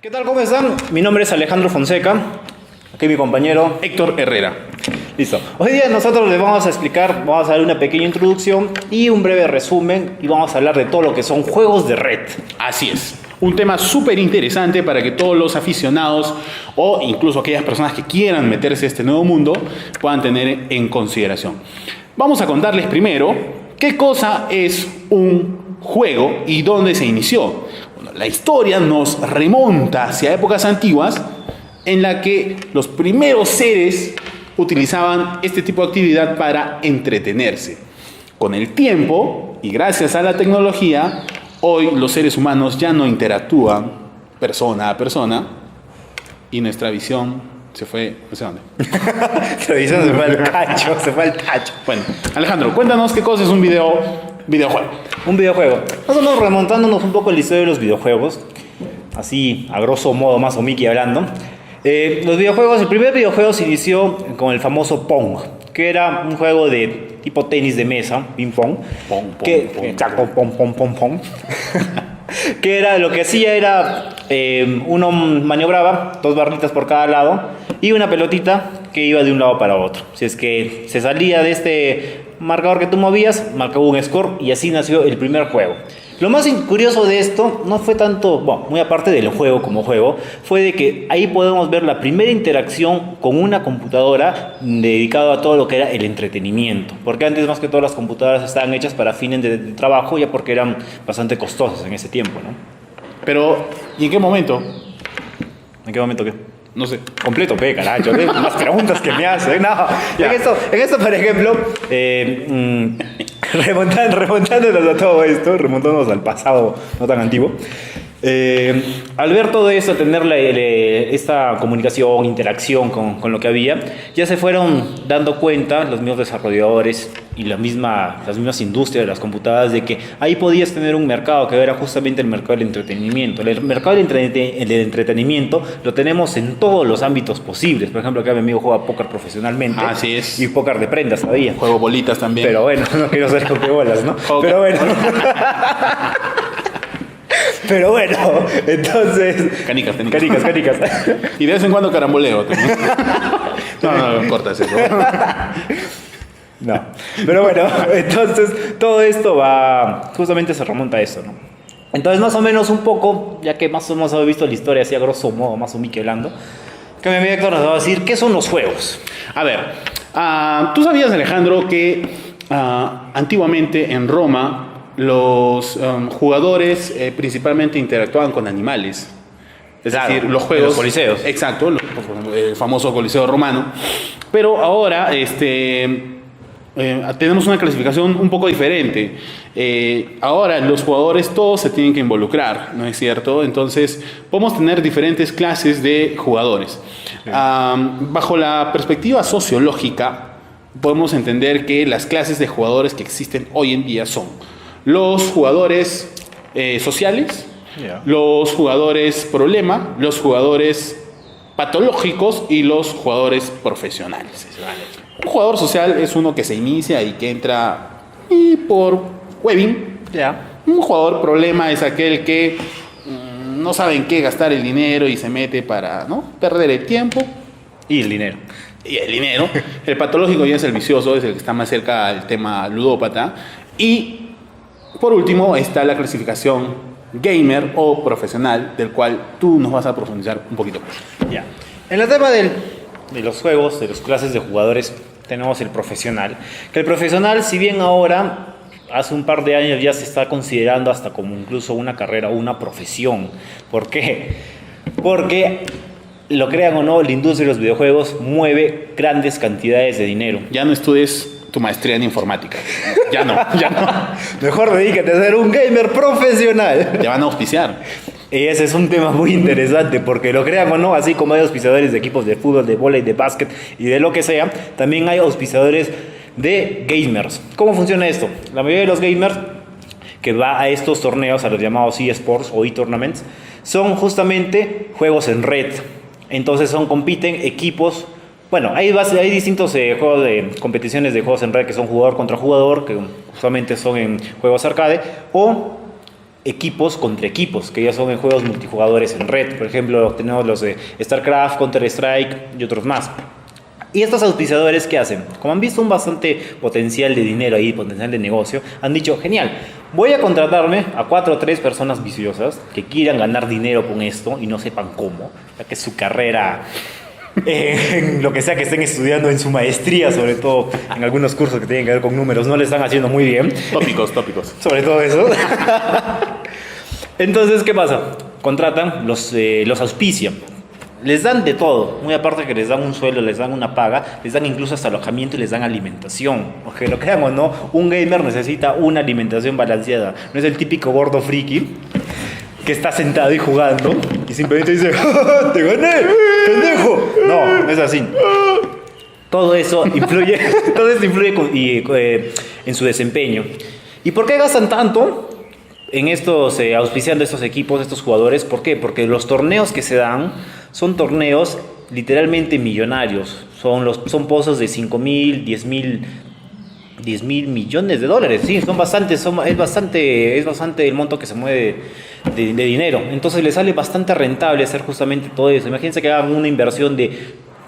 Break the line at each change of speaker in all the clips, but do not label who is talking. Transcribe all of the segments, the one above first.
¿Qué tal? ¿Cómo están? Mi nombre es Alejandro Fonseca. Aquí mi compañero
Héctor Herrera.
Listo. Hoy día nosotros les vamos a explicar, vamos a dar una pequeña introducción y un breve resumen y vamos a hablar de todo lo que son juegos de red.
Así es. Un tema súper interesante para que todos los aficionados o incluso aquellas personas que quieran meterse a este nuevo mundo puedan tener en consideración. Vamos a contarles primero qué cosa es un juego y dónde se inició. Bueno, la historia nos remonta hacia épocas antiguas en la que los primeros seres utilizaban este tipo de actividad para entretenerse. Con el tiempo y gracias a la tecnología, hoy los seres humanos ya no interactúan persona a persona y nuestra visión se fue, no sé dónde.
La visión se fue al cacho, se fue al tacho.
Bueno, Alejandro, cuéntanos qué cosa es un videojuego.
Un videojuego. Nosotros remontándonos un poco a la historia de los videojuegos, así a grosso modo, más o Mickey hablando. Los videojuegos, el primer videojuego se inició con el famoso Pong, que era un juego de tipo tenis de mesa, ping pong, pong. Que era, lo que hacía era, uno maniobraba, dos barritas por cada lado, y una pelotita que iba de un lado para otro. Si es que se salía de este marcador que tú movías, marcaba un score, y así nació el primer juego. Lo más curioso de esto no fue tanto, bueno, muy aparte del juego como juego, fue de que ahí podemos ver la primera interacción con una computadora dedicada a todo lo que era el entretenimiento. Porque antes más que todo las computadoras estaban hechas para fines de trabajo, ya porque eran bastante costosas en ese tiempo, ¿no?
Pero, ¿y en qué momento?
¿En qué momento qué?
No sé.
Completo, carajo, las preguntas que me hacen. No, en esto, por ejemplo, remontándonos a todo esto, remontándonos al pasado no tan antiguo, al ver todo esto, tener esta comunicación, interacción con lo que había, ya se fueron dando cuenta los mismos desarrolladores y las mismas industrias de las computadoras de que ahí podías tener un mercado que era justamente el mercado del entretenimiento. El mercado del entretenimiento lo tenemos en todos los ámbitos posibles. Por ejemplo, acá mi amigo juega póker profesionalmente.
Así es.
Y póker de prendas todavía.
Juego bolitas también.
Pero bueno, no quiero ser bolas, ¿no? Pero bueno. Pero bueno, entonces...
Canicas.
Canicas.
Y de vez en cuando caramboleo también. No, cortas eso.
No, pero bueno, entonces todo esto justamente se remonta a eso, ¿no? Entonces más o menos un poco, ya que más o menos hemos visto la historia así a grosso modo, más o menos hablando, que mi amigo Héctor nos va a decir, ¿qué son los juegos?
A ver, ¿tú sabías, Alejandro, que antiguamente en Roma los jugadores principalmente interactuaban con animales? Es decir, los juegos...
los coliseos.
Exacto, el famoso coliseo romano. Pero ahora tenemos una clasificación un poco diferente. Ahora los jugadores todos se tienen que involucrar, ¿no es cierto? Entonces podemos tener diferentes clases de jugadores. Sí. Bajo la perspectiva sociológica podemos entender que las clases de jugadores que existen hoy en día son los jugadores sociales, los jugadores problema, los jugadores patológicos y los jugadores profesionales. Un jugador social es uno que se inicia y que entra por webbing. Un jugador problema es aquel que no sabe en qué gastar el dinero y se mete para perder el tiempo.
Y el dinero.
El patológico ya es el vicioso, es el que está más cerca al tema ludópata. Y por último está la clasificación gamer o profesional, del cual tú nos vas a profundizar un poquito más.
Ya. En el tema de los juegos, de las clases de jugadores, tenemos el profesional. Que el profesional, si bien ahora, hace un par de años ya se está considerando hasta como incluso una carrera o una profesión. ¿Por qué? Porque, lo crean o no, la industria de los videojuegos mueve grandes cantidades de dinero.
Ya no estudies tu maestría en informática. Ya no.
Mejor dedícate a ser un gamer profesional.
Te van a auspiciar.
Y ese es un tema muy interesante, porque lo crean o no, así como hay auspiciadores de equipos de fútbol, de vóley, de básquet y de lo que sea, también hay auspiciadores de gamers. ¿Cómo funciona esto? La mayoría de los gamers que va a estos torneos, a los llamados eSports o eTournaments, son justamente juegos en red. Entonces compiten equipos. Bueno, hay distintos juegos de competiciones de juegos en red que son jugador contra jugador, que usualmente son en juegos arcade, o equipos contra equipos, que ya son en juegos multijugadores en red. Por ejemplo, tenemos los de StarCraft, Counter-Strike y otros más. Y estos auspiciadores, ¿qué hacen? Como han visto un bastante potencial de dinero ahí, potencial de negocio, han dicho, genial, voy a contratarme a 4 o 3 personas viciosas que quieran ganar dinero con esto y no sepan cómo, ya que su carrera, en lo que sea que estén estudiando, en su maestría, sobre todo en algunos cursos que tienen que ver con números, no le están haciendo muy bien.
Tópicos.
Sobre todo eso. Entonces, ¿qué pasa? Contratan, los auspician. Les dan de todo, muy aparte que les dan un sueldo, les dan una paga, les dan incluso hasta alojamiento y les dan alimentación. Porque lo crean o no, un gamer necesita una alimentación balanceada. No es el típico gordo friki que está sentado y jugando y simplemente dice, ¡ja, ja, te gané, pendejo! No es así. Todo eso influye, en su desempeño. ¿Y por qué gastan tanto en estos, auspiciando estos equipos, estos jugadores? ¿Por qué? Porque los torneos que se dan son torneos literalmente millonarios. Son pozos de 5.000, 10.000 millones de dólares. Sí, es bastante el monto que se mueve de dinero. Entonces les sale bastante rentable hacer justamente todo eso. Imagínense que hagan una inversión de,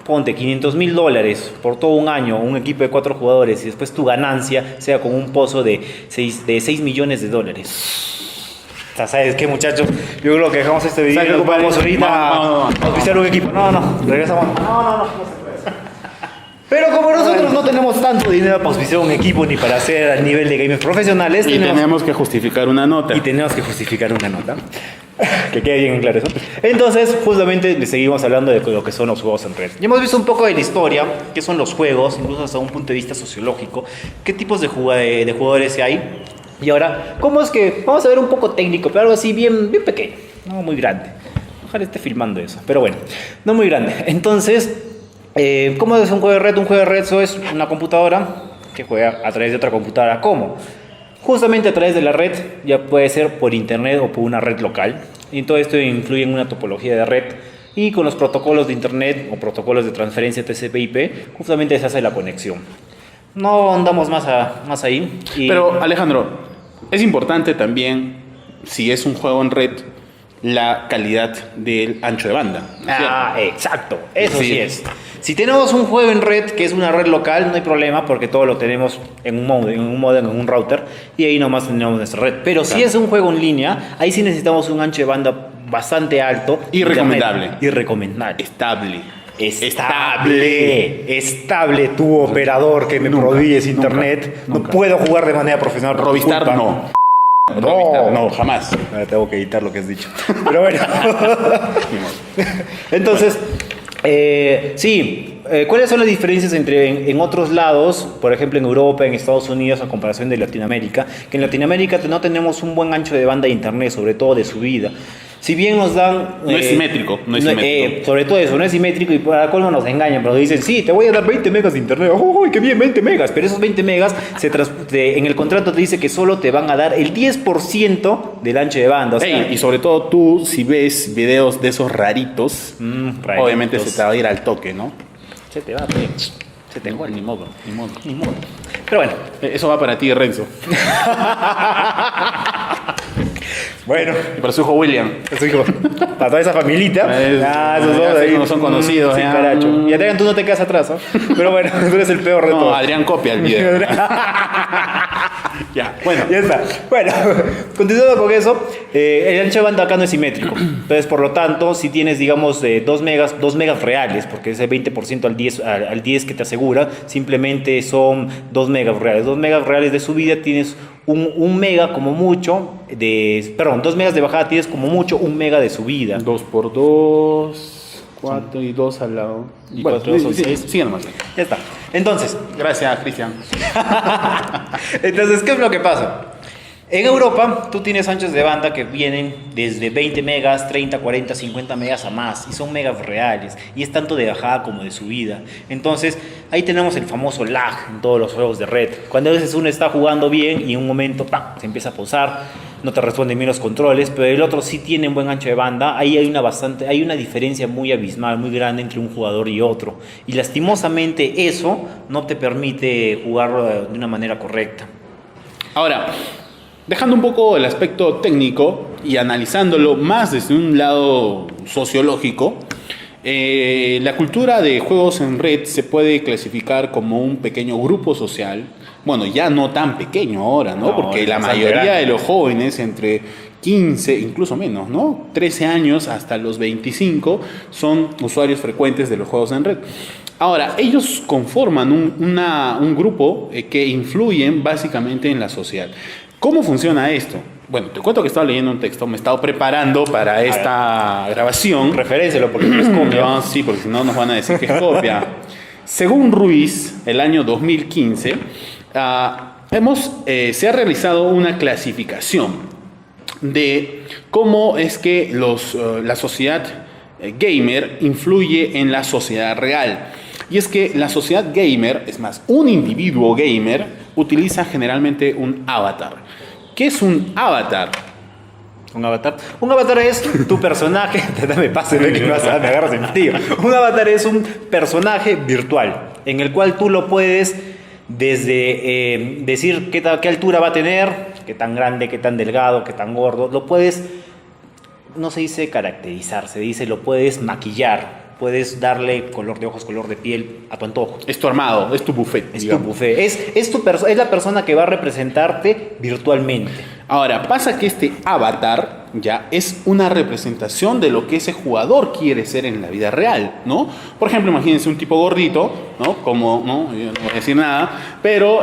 ponte, $500,000 por todo un año, un equipo de 4 jugadores, y después tu ganancia sea con un pozo de 6 millones de dólares. O sea, ¿sabes qué, muchachos? Yo creo que dejamos este video y nos vamos ahorita a auspiciar un equipo. No, regresamos. No se puede. Pero como nosotros no tenemos tanto dinero para auspiciar un equipo ni para hacer a nivel de gamers profesionales,
tenemos que justificar una nota.
Que quede bien claro eso. Entonces, justamente le seguimos hablando de lo que son los juegos en red. Ya hemos visto un poco de la historia, qué son los juegos, incluso hasta un punto de vista sociológico, qué tipos de jugadores hay. Y ahora, ¿cómo es que? Vamos a ver un poco técnico, pero algo así bien pequeño, no muy grande. Ojalá esté filmando eso, pero bueno, no muy grande. Entonces, ¿cómo es un juego de red? Un juego de red eso es una computadora que juega a través de otra computadora. ¿Cómo? Justamente a través de la red, ya puede ser por internet o por una red local. Y todo esto influye en una topología de red. Y con los protocolos de internet o protocolos de transferencia TCP/IP, justamente se hace la conexión. No andamos más ahí.
Pero, Alejandro, es importante también, si es un juego en red, la calidad del ancho de banda, ¿no?
Exacto, eso sí es. Si tenemos un juego en red, que es una red local, no hay problema porque todo lo tenemos en un modem, en un router, y ahí nomás tenemos nuestra red. Pero claro, si es un juego en línea, ahí sí necesitamos un ancho de banda bastante alto.
Y recomendable.
Estable tu operador que me proveyes internet. Nunca. No puedo jugar de manera profesional.
Rovistar no, jamás.
Tengo que editar lo que has dicho. Pero bueno. Entonces, ¿cuáles son las diferencias entre en otros lados, por ejemplo en Europa, en Estados Unidos, a comparación de Latinoamérica? Que en Latinoamérica no tenemos un buen ancho de banda de internet, sobre todo de subida. Si bien nos dan...
No es simétrico.
Sobre todo eso, no es simétrico y para colmo nos engañan, pero dicen, sí, te voy a dar 20 megas de internet. ¡Uy, qué bien, 20 megas! Pero esos 20 megas, en el contrato te dice que solo te van a dar el 10% del ancho de banda. O sea,
y sobre todo tú, si ves videos de esos raritos, obviamente se te va a ir al toque, ¿no?
Se te va, se te va.
Ni modo.
Pero bueno.
Eso va para ti, Renzo.
Bueno.
Y para su hijo William.
Para toda esa familita.
Esos dos ahí no son conocidos.
Sí, caracho. Y Adrián, tú no te quedas atrás, ¿no? Pero bueno, tú eres el peor de todos.
No, Adrián copia el video.
Ya está. Bueno, continuando con eso, el ancho de banda acá no es simétrico. Entonces, por lo tanto, si tienes, digamos, 2 megas reales, porque ese 20% al 10 que te asegura, simplemente son 2 megas reales. 2 megas reales de subida tienes un mega como mucho, 2 megas de bajada tienes como mucho 1 mega de subida.
2 por 2, 4 y 2 al lado.
Y 4 son 6.
Sigue nomás.
Ya está. Entonces.
Gracias, Cristian.
Entonces, ¿qué es lo que pasa? En Europa, tú tienes anchos de banda que vienen desde 20 megas, 30, 40, 50 megas a más. Y son megas reales. Y es tanto de bajada como de subida. Entonces, ahí tenemos el famoso lag en todos los juegos de red. Cuando a veces uno está jugando bien y en un momento se empieza a pausar, no te responden bien los controles, pero el otro sí tiene un buen ancho de banda. Ahí hay una diferencia muy abismal, muy grande entre un jugador y otro. Y lastimosamente eso no te permite jugar de una manera correcta.
Ahora, Dejando un poco el aspecto técnico y analizándolo más desde un lado sociológico, la cultura de juegos en red se puede clasificar como un pequeño grupo social. Bueno, ya no tan pequeño ahora, ¿no? Porque la mayoría de los jóvenes entre 15, incluso menos, ¿no? 13 años hasta los 25 son usuarios frecuentes de los juegos en red. Ahora, ellos conforman un grupo que influyen básicamente en la sociedad. ¿Cómo funciona esto? Bueno, te cuento que estaba leyendo un texto, me he estado preparando para esta grabación.
Referéncialo porque no es copia.
No, sí, porque si no nos van a decir que es copia. Según Ruiz, el año 2015, se ha realizado una clasificación de cómo es que la sociedad gamer influye en la sociedad real. Y es que la sociedad gamer, es más, un individuo gamer utiliza generalmente un avatar. ¿Qué es un avatar?
Un avatar. Un avatar es tu personaje. Dame pase, me agarras en tío. Un avatar es un personaje virtual en el cual tú lo puedes desde decir qué altura va a tener, qué tan grande, qué tan delgado, qué tan gordo. Lo puedes, no se dice caracterizar, se dice lo puedes maquillar. Puedes darle color de ojos, color de piel a tu antojo.
Es tu armado, es tu buffet.
Es digamos. Tu buffet. Es la persona que va a representarte virtualmente.
Ahora, pasa que este avatar ya es una representación de lo que ese jugador quiere ser en la vida real, ¿no? Por ejemplo, imagínense un tipo gordito, ¿no? Como, ¿no? Yo no voy a decir nada, pero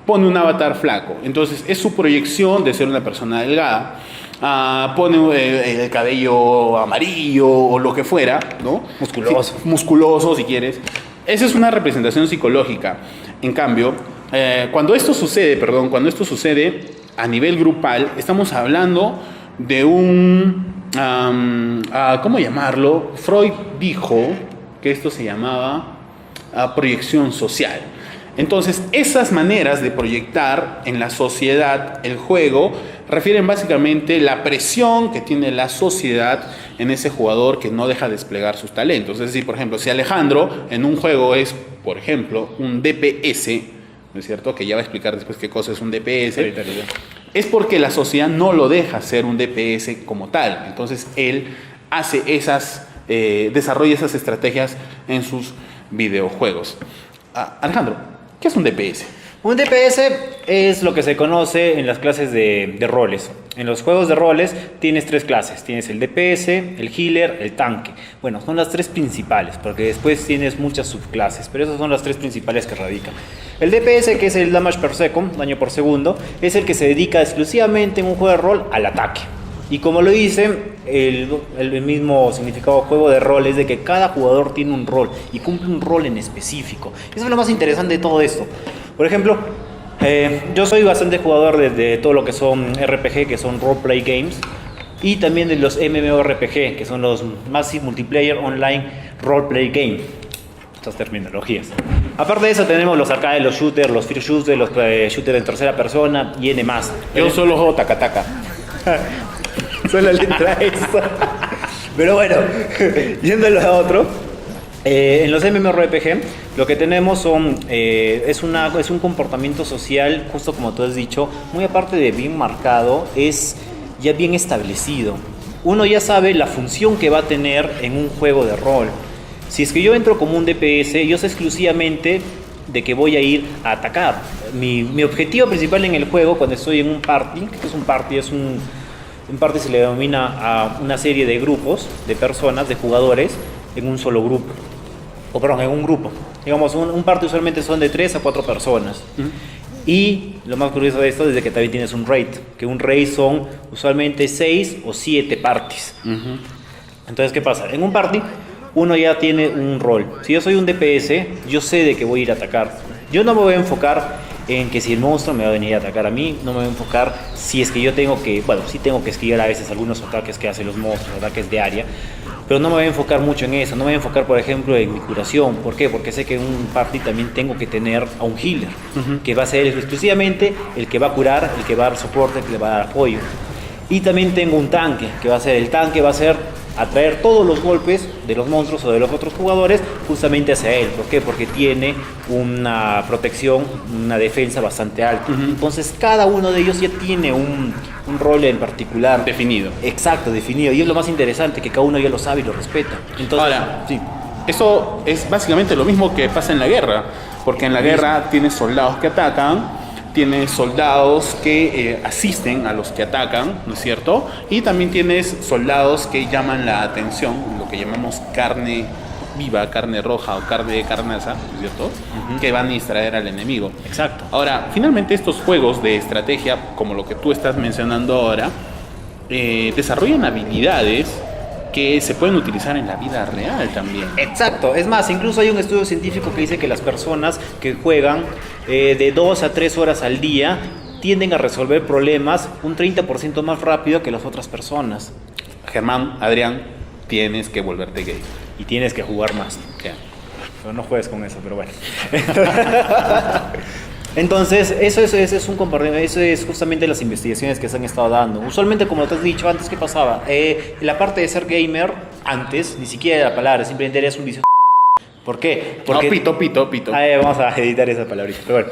pone un avatar flaco. Entonces, es su proyección de ser una persona delgada. Pone el cabello amarillo o lo que fuera, ¿no?
Musculoso.
Sí, musculoso, si quieres. Esa es una representación psicológica. En cambio, cuando esto sucede a nivel grupal, estamos hablando de ¿cómo llamarlo? Freud dijo que esto se llamaba proyección social. Entonces, esas maneras de proyectar en la sociedad el juego refieren básicamente la presión que tiene la sociedad en ese jugador que no deja desplegar sus talentos. Es decir, por ejemplo, si Alejandro en un juego es, por ejemplo, un DPS, ¿no es cierto? Que ya va a explicar después qué cosa es un DPS. Es porque la sociedad no lo deja ser un DPS como tal. Entonces, él hace desarrolla esas estrategias en sus videojuegos. Alejandro, ¿qué es un DPS?
Un DPS es lo que se conoce en las clases de roles. En los juegos de roles tienes 3 clases. Tienes el DPS, el healer, el tanque. Bueno, son las 3 principales, porque después tienes muchas subclases, pero esas son las 3 principales que radican. El DPS, que es el damage per second, daño por segundo, es el que se dedica exclusivamente en un juego de rol al ataque. Y como lo dice, el mismo significado de juego de rol es de que cada jugador tiene un rol y cumple un rol en específico. Eso es lo más interesante de todo esto. Por ejemplo, yo soy bastante jugador de todo lo que son RPG, que son roleplay games, y también de los MMORPG, que son los Massive Multiplayer Online Roleplay Game. Estas terminologías. Aparte de eso tenemos los arcade, los shooters, los first shooters, los shooters en tercera persona y N+.
Yo solo juego taca-taca.
Solo le trae eso. Pero bueno, yéndolo a otro. En los MMORPG lo que tenemos es un comportamiento social, justo como tú has dicho, muy aparte de bien marcado, es ya bien establecido. Uno ya sabe la función que va a tener en un juego de rol. Si es que yo entro como un DPS, yo sé exclusivamente de que voy a ir a atacar. Mi objetivo principal en el juego, cuando estoy en un party, que es un party, un party se le denomina a una serie de grupos, de personas, de jugadores, en un solo grupo. En un grupo. Digamos, un party usualmente son de 3 a 4 personas. Y lo más curioso de esto es que también tienes un raid, que un raid son usualmente 6 o 7 parties. Entonces, ¿qué pasa? En un party, uno ya tiene un rol. Si yo soy un DPS, yo sé de que voy a ir a atacar. Yo no me voy a enfocar en que si el monstruo me va a venir a atacar a mí, no me voy a enfocar si es que yo tengo que, sí tengo que esquivar a veces algunos ataques que hacen los monstruos, ataques de área, pero no me voy a enfocar mucho en eso, no me voy a enfocar, por ejemplo, en mi curación. ¿Por qué? Porque sé que en un party también tengo que tener a un healer, que va a ser exclusivamente el que va a curar, el que va a dar soporte, el que le va a dar apoyo. Y también tengo un tanque, que va a ser atraer todos los golpes de los monstruos o de los otros jugadores justamente hacia él. ¿Por qué? Porque tiene una protección, una defensa bastante alta. Entonces cada uno de ellos ya tiene un rol en particular.
Definido.
Exacto, definido. Y es lo más interesante, que cada uno ya lo sabe y lo respeta. Entonces,
Ahora,
sí.
eso es básicamente lo mismo que pasa en la guerra, porque en la guerra tienes soldados que atacan, tienes soldados que asisten a los que atacan, ¿no es cierto? Y también tienes soldados que llaman la atención, lo que llamamos carne viva, carne roja o carne de carnaza, ¿no es cierto? Que van a distraer al enemigo.
Exacto.
Ahora, finalmente estos juegos de estrategia, como lo que tú estás mencionando ahora, desarrollan habilidades que se pueden utilizar en la vida real también.
Exacto, es más, incluso hay un estudio científico que dice que las personas que juegan de 2 a 3 horas al día tienden a resolver problemas un 30% más rápido que las otras personas.
Germán, Adrián, tienes que volverte gay.
Y tienes que jugar más.
Ya.
Pero no juegues con eso, pero bueno. Entonces, eso es un compartido, eso es justamente las investigaciones que se han estado dando. Usualmente, como te has dicho antes, ¿qué pasaba? La parte de ser gamer, antes, ni siquiera era la palabra, simplemente eres un vicio. ¿Por qué?
Porque... No, pito.
Vamos a editar esa palabrita, pero bueno.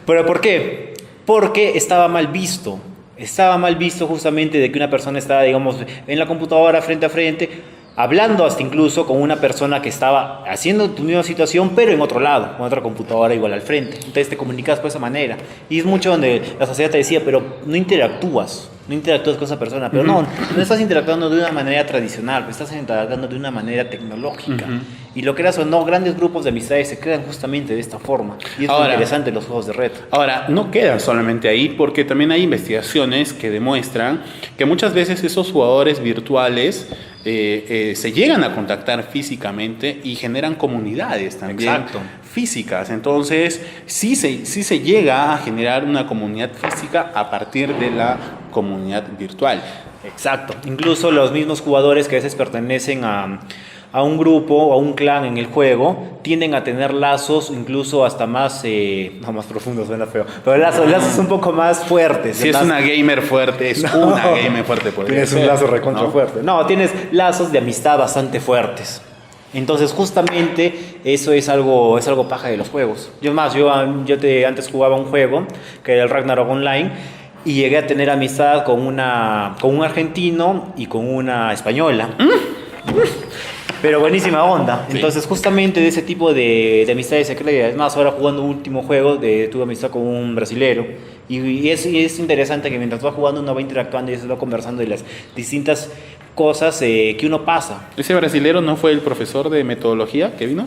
¿Pero por qué? Porque estaba mal visto. Estaba mal visto justamente de que una persona estaba, digamos, en la computadora frente a frente, hablando hasta incluso con una persona que estaba haciendo tu misma situación, pero en otro lado, con otra computadora igual al frente. Entonces te comunicas por esa manera. Y es mucho donde la sociedad te decía, pero no interactúas con esa persona. Pero no estás interactuando de una manera tradicional, estás interactuando de una manera tecnológica. Y lo creas o no, grandes grupos de amistades se crean justamente de esta forma. Y es muy interesante los juegos de reto.
Ahora, no queda solamente ahí, porque también hay investigaciones que demuestran que muchas veces esos jugadores virtuales se llegan a contactar físicamente y generan comunidades también físicas. Entonces, sí se llega a generar una comunidad física a partir de la comunidad virtual.
Exacto. Incluso los mismos jugadores que a veces pertenecen a un grupo o a un clan en el juego tienden a tener lazos incluso hasta más no más profundos, suena feo, pero lazos un poco más fuertes.
Si es una gamer fuerte, una gamer fuerte,
tienes un lazo recontra fuerte. No, tienes lazos de amistad bastante fuertes. Entonces justamente eso es algo paja de los juegos. Yo antes jugaba un juego que era el Ragnarok Online y llegué a tener amistad con un argentino y con una española. Pero buenísima onda. Sí. Entonces justamente de ese tipo de amistades se crea. Es más, ahora jugando un último juego tuve amistad con un brasilero. Y es interesante que mientras va jugando uno va interactuando y se va conversando de las distintas cosas que uno pasa.
¿Ese brasilero no fue el profesor de metodología que vino?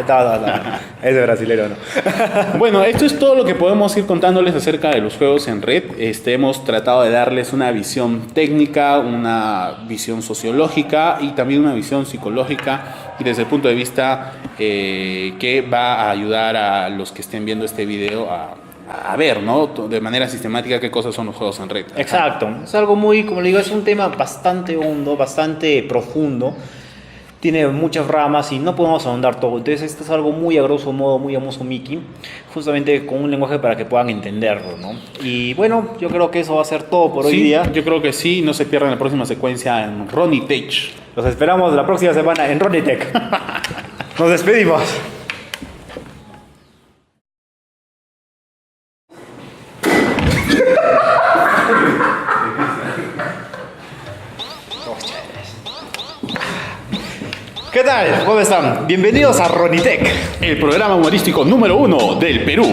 No, ese brasilero no.
Bueno, esto es todo lo que podemos ir contándoles acerca de los juegos en red. Hemos tratado de darles una visión técnica, una visión sociológica y también una visión psicológica y desde el punto de vista que va a ayudar a los que estén viendo este video a ver, ¿no? De manera sistemática qué cosas son los juegos en red.
Exacto. Es algo muy, como le digo, es un tema bastante hondo, bastante profundo. Tiene muchas ramas y no podemos ahondar todo. Entonces esto es algo muy a grosso modo, muy a mozo Mickey, justamente con un lenguaje para que puedan entenderlo, ¿no? Y bueno, yo creo que eso va a ser todo por hoy día.
Yo creo que sí. No se pierdan la próxima secuencia en Ronnie Tech.
Los esperamos la próxima semana en Ronnie Tech. Nos despedimos. ¿Qué tal? ¿Cómo están? Bienvenidos a Ronitec,
el programa humorístico número 1 del Perú.